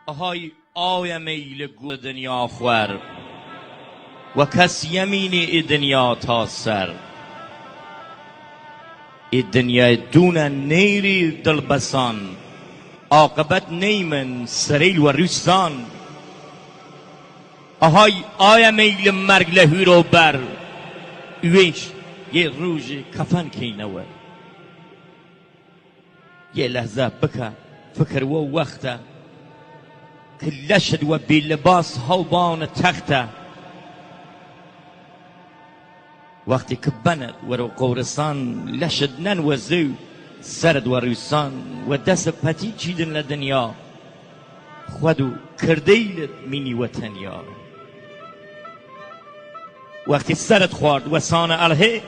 های آی میل گو دنیا خور و کس یمینی ای دنیا تا سر ای دنیا دون نیری دل بسان عاقبت نیمن سریل و روستان آهای آی میل مرگ لهو رو بر ویش یه روز کفن کی نور یه لحظه بکه فکر و وقته که لشد و بی لباس هوبان تخته وقتی که بند و رو قورستان لشد ننوزو سرد و روسان و دست پتی چیدن لدنیا خودو کردیلت مینی و تنیا وقتی سرد خورد و سان الهه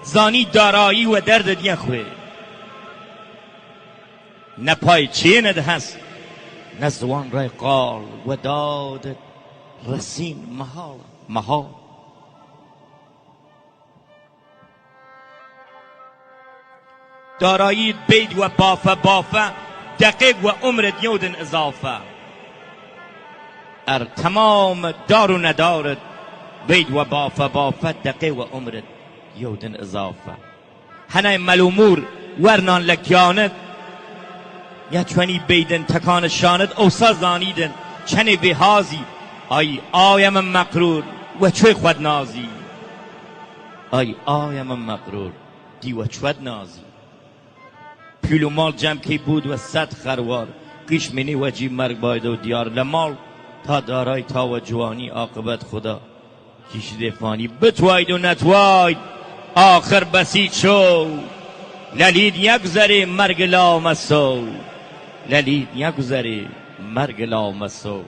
زانی دارایی و درد دیا خواه نپای چیه ند هست نزوان رای قال و داد رسین محال دارایی بید و بافه دقیق و عمر یودن اضافه ار تمام دار و ندارد بید و بافه دقیق و عمر یودن اضافه هنه ملومور ورنان لکیاند یا چونی بیدن تکان شاند اوسا زانیدن چنی بهازی آیم مقرور و چوی خود نازی آیم مقرور دی و چود نازی پیلو مال جمع کی بود و 100 خروار قیش منی و جی مرگ باید و دیار لمال تا دارای تا و جوانی عاقبت خدا کشیده فانی بتواید و نتواید آخر بسیط شو للید یگذره مرگ لامسو للید یگذره مرگ لامسو